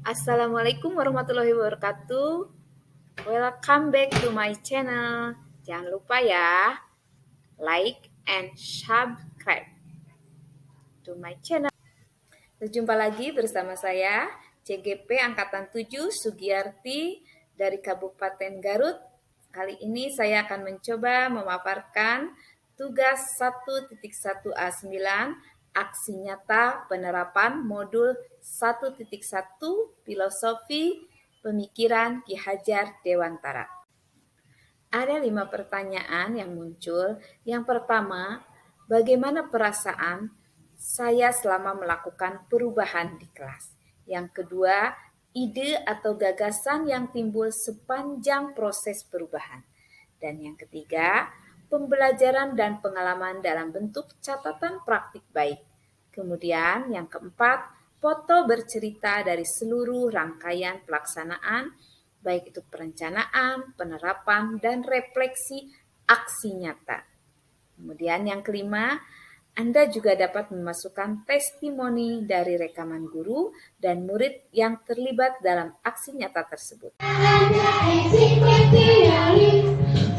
Assalamualaikum warahmatullahi wabarakatuh. Welcome back to my channel. Jangan lupa ya, like and subscribe to my channel. Berjumpa lagi bersama saya, CGP Angkatan 7 Sugiyarti dari Kabupaten Garut. Kali ini saya akan mencoba memaparkan tugas 1.1A9 aksi nyata penerapan modul 1.1 filosofi pemikiran Ki Hajar Dewantara. Ada 5 pertanyaan yang muncul. Yang pertama, bagaimana perasaan saya selama melakukan perubahan di kelas? Yang kedua, ide atau gagasan yang timbul sepanjang proses perubahan. Dan yang ketiga, pembelajaran dan pengalaman dalam bentuk catatan praktik baik. Kemudian yang keempat, foto bercerita dari seluruh rangkaian pelaksanaan, baik itu perencanaan, penerapan, dan refleksi aksi nyata. Kemudian yang kelima, Anda juga dapat memasukkan testimoni dari rekaman guru dan murid yang terlibat dalam aksi nyata tersebut.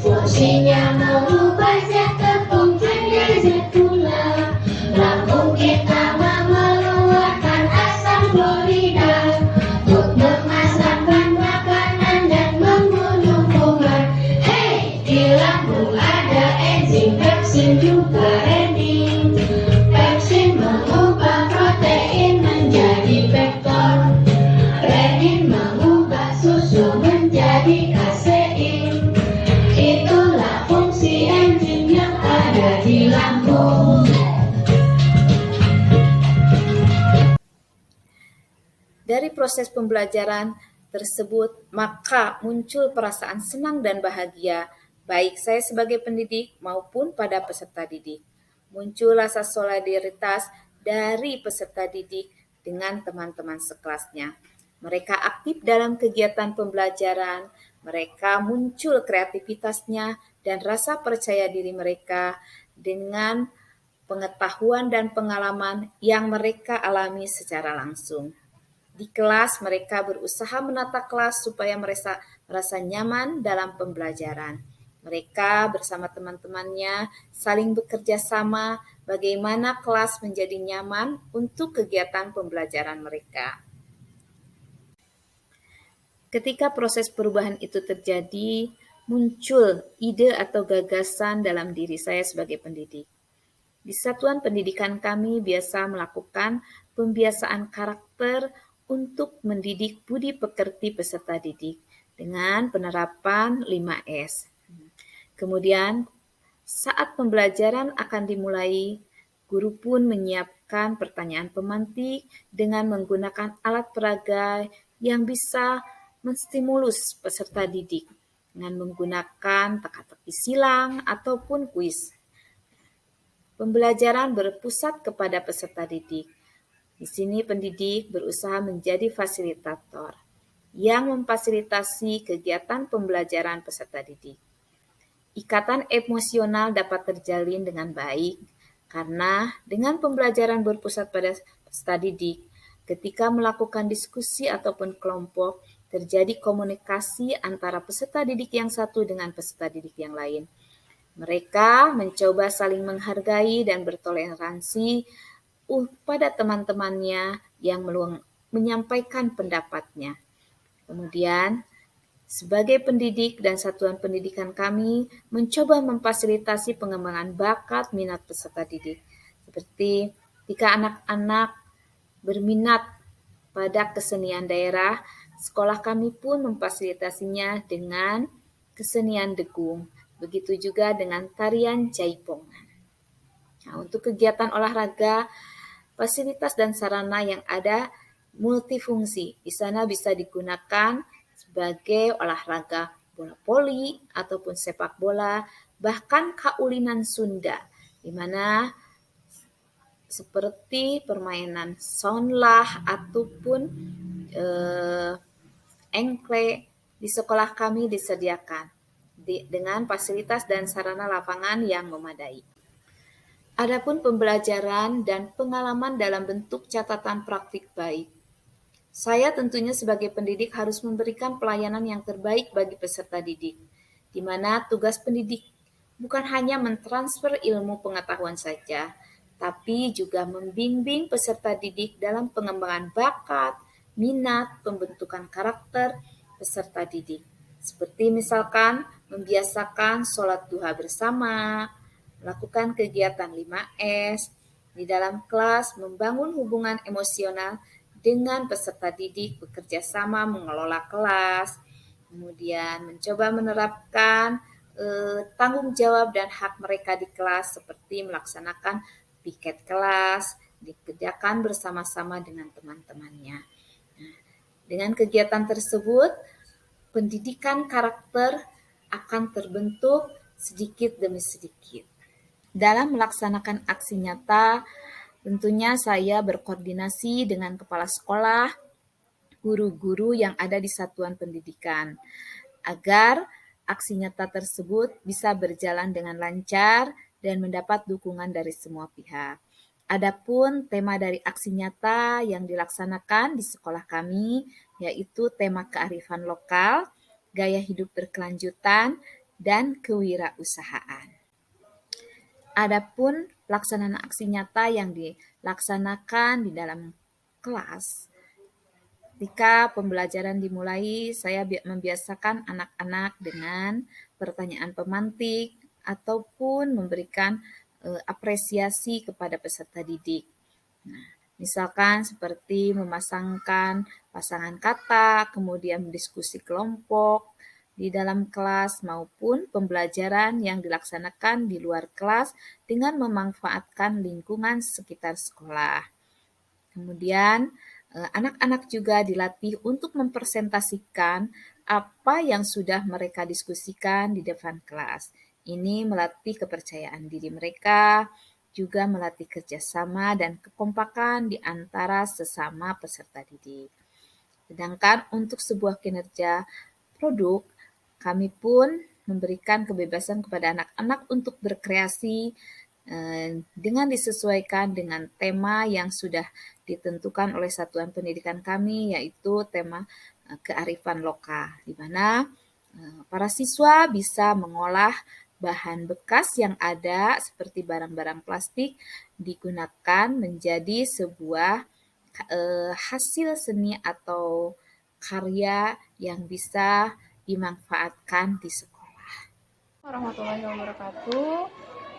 Fungsinya mengubah zat tepung dan zat gula. Lambung kita mengeluarkan asam klorida untuk memasakkan makanan dan membunuh kuman. Hey, di lambung ada enzim pepsin juga renin. Pepsin mengubah protein menjadi vektor. Renin mengubah susu menjadi kasein. Itulah fungsi enzim yang ada di lambung. Dari proses pembelajaran tersebut, maka muncul perasaan senang dan bahagia, baik saya sebagai pendidik maupun pada peserta didik. Muncul rasa solidaritas dari peserta didik dengan teman-teman sekelasnya. Mereka aktif dalam kegiatan pembelajaran, mereka muncul kreativitasnya dan rasa percaya diri mereka dengan pengetahuan dan pengalaman yang mereka alami secara langsung. Di kelas, mereka berusaha menata kelas supaya merasa nyaman dalam pembelajaran. Mereka bersama teman-temannya saling bekerja sama bagaimana kelas menjadi nyaman untuk kegiatan pembelajaran mereka. Ketika proses perubahan itu terjadi, muncul ide atau gagasan dalam diri saya sebagai pendidik. Di satuan pendidikan kami biasa melakukan pembiasaan karakter untuk mendidik budi pekerti peserta didik dengan penerapan 5S. Kemudian, saat pembelajaran akan dimulai, guru pun menyiapkan pertanyaan pemantik dengan menggunakan alat peraga yang bisa menstimulus peserta didik dengan menggunakan teka-teki silang ataupun kuis. Pembelajaran berpusat kepada peserta didik. Di sini pendidik berusaha menjadi fasilitator yang memfasilitasi kegiatan pembelajaran peserta didik. Ikatan emosional dapat terjalin dengan baik karena dengan pembelajaran berpusat pada peserta didik, ketika melakukan diskusi ataupun kelompok, terjadi komunikasi antara peserta didik yang satu dengan peserta didik yang lain. Mereka mencoba saling menghargai dan bertoleransi pada teman-temannya yang menyampaikan pendapatnya. Kemudian, sebagai pendidik dan satuan pendidikan kami mencoba memfasilitasi pengembangan bakat minat peserta didik. Seperti jika anak-anak berminat pada kesenian daerah, sekolah kami pun memfasilitasinya dengan kesenian degung. Begitu juga dengan tarian jaipongan. Nah, untuk kegiatan olahraga, fasilitas dan sarana yang ada multifungsi. Di sana bisa digunakan sebagai olahraga bola voli ataupun sepak bola, bahkan kaulinan Sunda, di mana seperti permainan sonlah ataupun engkle di sekolah kami disediakan dengan fasilitas dan sarana lapangan yang memadai. Adapun pembelajaran dan pengalaman dalam bentuk catatan praktik baik. Saya tentunya sebagai pendidik harus memberikan pelayanan yang terbaik bagi peserta didik, di mana tugas pendidik bukan hanya mentransfer ilmu pengetahuan saja, tapi juga membimbing peserta didik dalam pengembangan bakat, minat, pembentukan karakter peserta didik. Seperti misalkan membiasakan sholat duha bersama, melakukan kegiatan 5S, di dalam kelas membangun hubungan emosional dengan peserta didik, bekerja sama mengelola kelas, kemudian mencoba menerapkan tanggung jawab dan hak mereka di kelas seperti melaksanakan piket kelas, dikerjakan bersama-sama dengan teman-temannya. Nah, dengan kegiatan tersebut, pendidikan karakter akan terbentuk sedikit demi sedikit. Dalam melaksanakan aksi nyata, tentunya saya berkoordinasi dengan kepala sekolah, guru-guru yang ada di satuan pendidikan, agar aksi nyata tersebut bisa berjalan dengan lancar dan mendapat dukungan dari semua pihak. Adapun tema dari aksi nyata yang dilaksanakan di sekolah kami, yaitu tema kearifan lokal, gaya hidup berkelanjutan, dan kewirausahaan. Adapun pelaksanaan aksi nyata yang dilaksanakan di dalam kelas, ketika pembelajaran dimulai, saya membiasakan anak-anak dengan pertanyaan pemantik ataupun memberikan apresiasi kepada peserta didik. Nah, misalkan seperti memasangkan pasangan kata, kemudian diskusi kelompok di dalam kelas maupun pembelajaran yang dilaksanakan di luar kelas dengan memanfaatkan lingkungan sekitar sekolah. Kemudian anak-anak juga dilatih untuk mempresentasikan apa yang sudah mereka diskusikan di depan kelas. Ini melatih kepercayaan diri mereka, juga melatih kerjasama dan kekompakan di antara sesama peserta didik. Sedangkan untuk sebuah kinerja produk, kami pun memberikan kebebasan kepada anak-anak untuk berkreasi dengan disesuaikan dengan tema yang sudah ditentukan oleh satuan pendidikan kami, yaitu tema kearifan lokal, di mana para siswa bisa mengolah bahan bekas yang ada seperti barang-barang plastik digunakan menjadi sebuah hasil seni atau karya yang bisa dimanfaatkan di sekolah. Warahmatullahi wabarakatuh.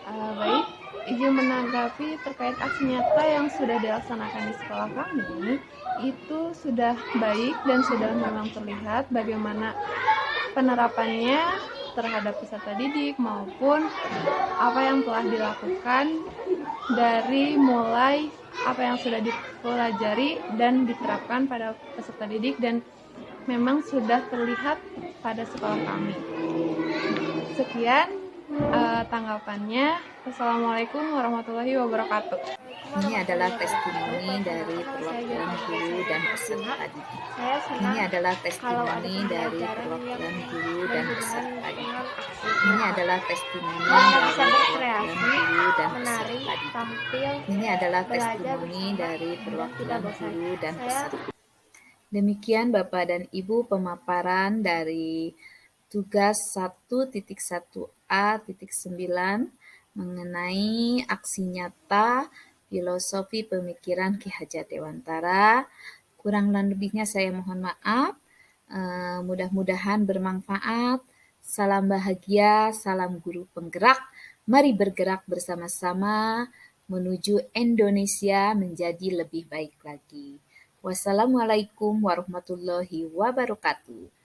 Baik, izin menanggapi terkait aksi nyata yang sudah dilaksanakan di sekolah kami, itu sudah baik dan sudah memang terlihat bagaimana penerapannya terhadap peserta didik maupun apa yang telah dilakukan dari mulai apa yang sudah dipelajari dan diterapkan pada peserta didik dan memang sudah terlihat pada sekolah kami. Sekian tanggapannya. Wassalamualaikum warahmatullahi wabarakatuh. Ini adalah testimoni dari perwakilan guru dan peserta didik. Ini adalah testimoni dari perwakilan guru dan peserta didik. Ini adalah testimoni dari perwakilan guru dan peserta didik. Ini adalah testimoni dari perwakilan guru dan peserta. Demikian Bapak dan Ibu pemaparan dari tugas 1.1a.9 mengenai aksi nyata filosofi pemikiran Ki Hajar Dewantara. Kurang lebihnya saya mohon maaf. Mudah-mudahan bermanfaat. Salam bahagia, salam guru penggerak. Mari bergerak bersama-sama menuju Indonesia menjadi lebih baik lagi. Wassalamualaikum warahmatullahi wabarakatuh.